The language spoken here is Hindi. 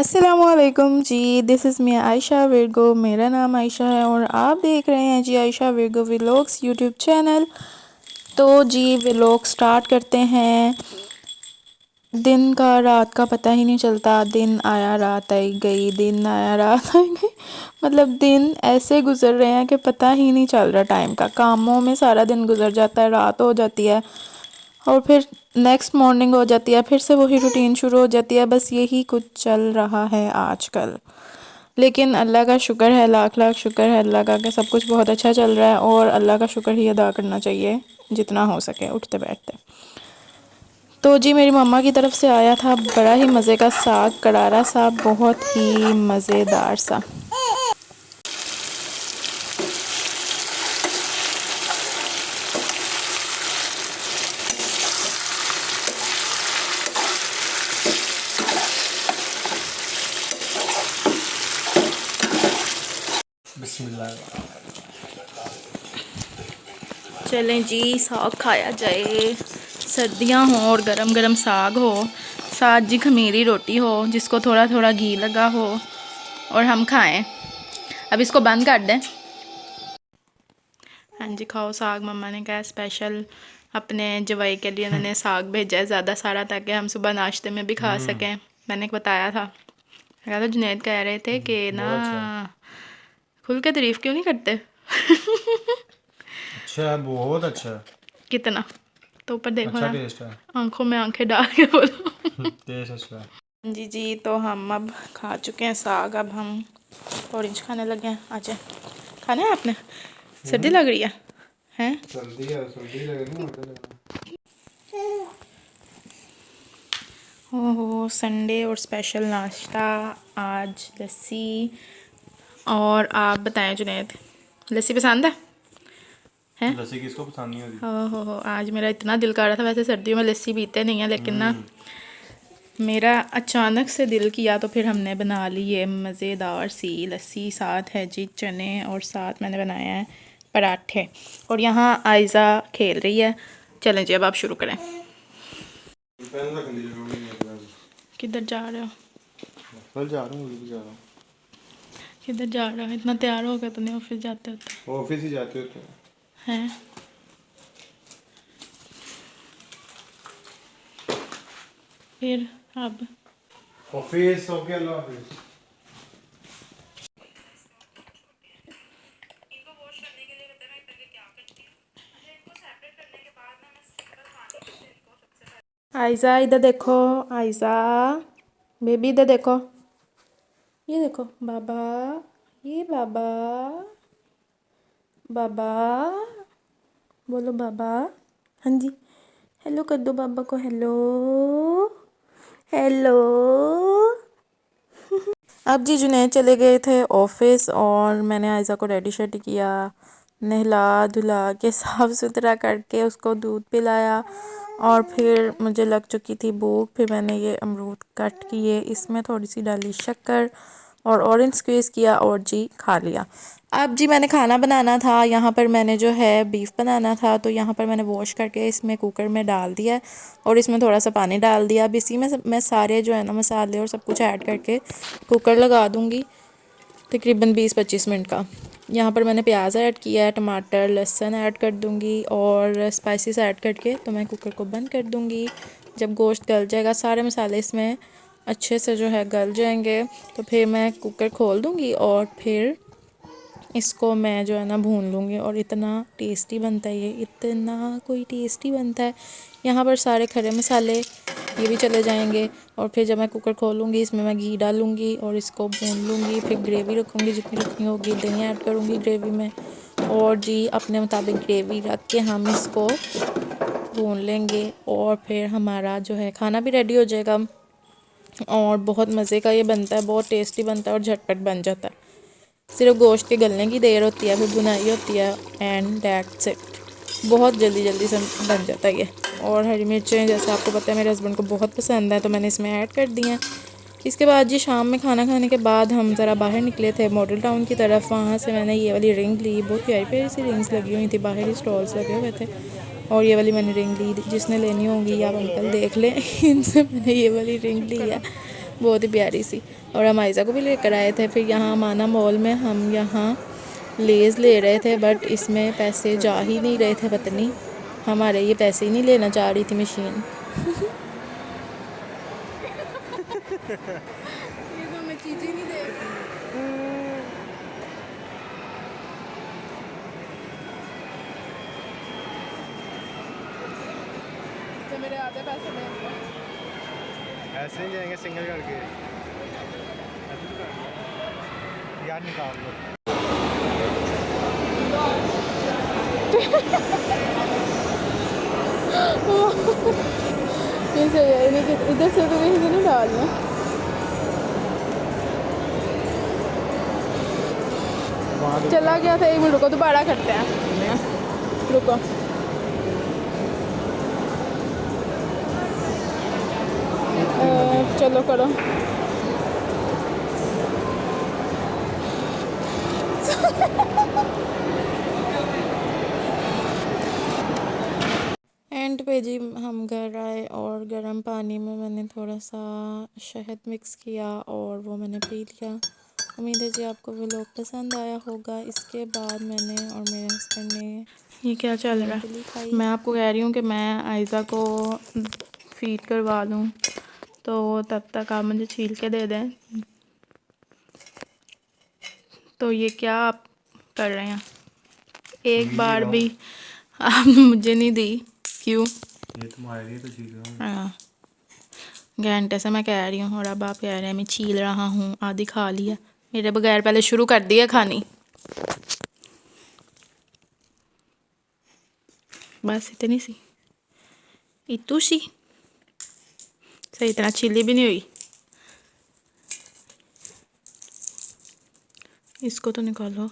अस्सलामुअलैकुम जी, this is me Ayesha Virgo. मेरा नाम आयशा है और आप देख रहे हैं जी Ayesha Virgo vlogs YouTube channel. तो जी व्लॉग स्टार्ट करते हैं। दिन का रात का पता ही नहीं चलता, दिन आया रात आई गई, दिन आया रात आई गई। मतलब दिन ऐसे गुजर रहे हैं कि पता ही नहीं चल रहा टाइम का। कामों में सारा दिन गुजर जाता है, रात हो जाती है और फिर नेक्स्ट मॉर्निंग हो जाती है, फिर से वही रूटीन शुरू हो जाती है। बस यही कुछ चल रहा है आजकल। लेकिन अल्लाह का शुक्र है, लाख लाख शुक्र है अल्लाह का कि सब कुछ बहुत अच्छा चल रहा है और अल्लाह का शुक्र ही अदा करना चाहिए जितना हो सके उठते बैठते। तो जी मेरी मम्मा की तरफ से आया था बड़ा ही मज़े का साग, करारा सा, बहुत ही मज़ेदार सा। बिस्मिल्लाह। चलें जी साग खाया जाए। सर्दियाँ हों और गरम गरम साग हो, साथ जी खमीरी रोटी हो जिसको थोड़ा थोड़ा घी लगा हो और हम खाएं। अब इसको बंद कर दें। हाँ जी खाओ साग। मम्मा ने कहा स्पेशल अपने जवाई के लिए मैंने साग भेजा है ज़्यादा सारा ताकि हम सुबह नाश्ते में भी खा सकें। मैंने बताया था, कहा तो जुनैद कह रहे थे कि ना बहुत अच्छा खुल के तारीफ़ क्यों नहीं करते। अच्छा है, बहुत अच्छा है। कितना तो ऊपर देखो अच्छा ना, टेस्ट है। आंखों में आंखें डाल के बोलो। टेस्ट अच्छा है। जी जी तो हम अब खा चुके हैं साग, अब हम ऑरेंज खाने लगे हैं। अच्छा खाना है आपने? सर्दी लग रही है हैं? सर्दी है, सर्दी लग रही है। ओहो संडे और स्पेशल नाश्ता आज लस्सी। और आप बताएं जुनैद, लस्सी पसंद है? हैं? लस्सी किसको पसंद नहीं होती। हो आज मेरा इतना दिल कर रहा था। वैसे सर्दियों में लस्सी पीते नहीं है लेकिन ना मेरा अचानक से दिल किया तो फिर हमने बना ली ये मज़ेदार सी लस्सी। साथ है जी चने और साथ मैंने बनाया है पराठे। और यहाँ आयज़ा खेल रही है। चलें जी अब आप शुरू करें। किधर जा रहे हो? कल जा रहा हूँ, जा रहा हूँ। किधर जा रहे हो? इतना तैयार हो गया तो नहीं ऑफिस जाते होते ऑफिस ही जाते होते हैं? फिर अब ऑफिस हो गया। अल्लाह हाफिज। आयज़ा इधर देखो, आयज़ा बेबी इधर देखो, ये देखो बाबा, ये बाबा, बाबा बोलो बाबा। हाँ जी हेलो कर दो बाबा को, हेलो हेलो। अब जी जुनैद चले गए थे ऑफिस और मैंने आयज़ा को रेडी शेडी किया, नहला धुला के साफ़ सुथरा करके उसको दूध पिलाया। और फिर मुझे लग चुकी थी भूख, फिर मैंने ये अमरूद कट किए, इसमें थोड़ी सी डाली शक्कर और ऑरेंज स्क्वीज़ किया और जी खा लिया। अब जी मैंने खाना बनाना था। यहाँ पर मैंने जो है बीफ बनाना था तो यहाँ पर मैंने वॉश करके इसमें कुकर में डाल दिया और इसमें थोड़ा सा पानी डाल दिया। अब इसी में मैं सारे जो है ना मसाले और सब कुछ ऐड करके कुकर लगा दूँगी तकरीबन 20-25 मिनट का। यहाँ पर मैंने प्याज ऐड किया है, टमाटर लहसुन ऐड कर दूँगी और स्पाइसेस ऐड करके तो मैं कुकर को बंद कर दूँगी। जब गोश्त गल जाएगा, सारे मसाले इसमें अच्छे से जो है गल जाएंगे तो फिर मैं कुकर खोल दूँगी और फिर इसको मैं जो है ना भून लूँगी। और इतना टेस्टी बनता है ये, इतना कोई टेस्टी बनता है। यहाँ पर सारे खड़े मसाले ये भी चले जाएंगे और फिर जब मैं कुकर खोलूँगी इसमें मैं घी डालूँगी और इसको भून लूँगी। फिर ग्रेवी रखूँगी, जितनी रखनी होगी, दही ऐड करूँगी ग्रेवी में और जी अपने मुताबिक ग्रेवी रख के हम इसको भून लेंगे और फिर हमारा जो है खाना भी रेडी हो जाएगा। और बहुत मज़े का ये बनता है, बहुत टेस्टी बनता है और झटपट बन जाता है। सिर्फ गोश्त के गलने की देर होती है, फिर बुनाई होती है एंड दैट्स इट। बहुत जल्दी जल्दी से बन जाता है ये। और हरी मिर्चें जैसे आपको पता है मेरे हस्बैंड को बहुत पसंद है तो मैंने इसमें ऐड कर दी हैं। इसके बाद जी शाम में खाना खाने के बाद हम ज़रा बाहर निकले थे मॉडल टाउन की तरफ। वहाँ से मैंने ये वाली रिंग ली, बहुत प्यारी प्यारी सी रिंग्स लगी हुई थी, बाहर ही स्टॉल्स लगे हुए थे। और ये वाली मैंने रिंग ली, जिसने लेनी होगी आप अंकल देख लें। इनसे मैंने ये वाली रिंग ली है बहुत ही प्यारी सी। और हम आयज़ा को भी लेकर आए थे। फिर यहाँ माना मॉल में हम यहाँ लेज़ ले रहे थे, बट इसमें पैसे जा ही नहीं रहे थे, पता नहीं हमारे ये पैसे ही नहीं लेना चाह रही थी मशीन। ये तो हमें चीज़ ही नहीं दे रही। तो मेरे आधे पैसे ले लो। ऐसे नहीं जाएंगे सिंगल करके। ऐसे तो करना। यार निकाल लो। ये सही है, लेकिन इधर से तो कहीं से नहीं डालना। चला गया था, 1 मिनट रुको, दोबारा करते हैं, रुको। चलो करो। एंड पे जी हम घर आए और गर्म पानी में मैंने थोड़ा सा शहद मिक्स किया और वो मैंने पी लिया। उम्मीद है जी आपको वो लोग पसंद आया होगा। इसके बाद मैंने और मेरे हस्बैंड ने, ये क्या चल रहा है, मैं आपको कह रही हूँ कि मैं आयज़ा को फीड करवा लूँ, तो तब तक आप मुझे छील के दे दें। तो ये क्या आप कर रहे हैं? एक बार भी आपने मुझे नहीं दी, क्यों? ये तुम्हारे लिए तो छील रहा हूँ। हाँ, घंटे से मैं कह रही हूँ और अब आप कह रहे हैं मैं छील रहा हूँ। आधी खा लिया मेरे बगैर, पहले शुरू कर दिया खानी। बस इतनी सी, इतू सी, सही तरह छीली भी नहीं हुई। इसको तो निकालो।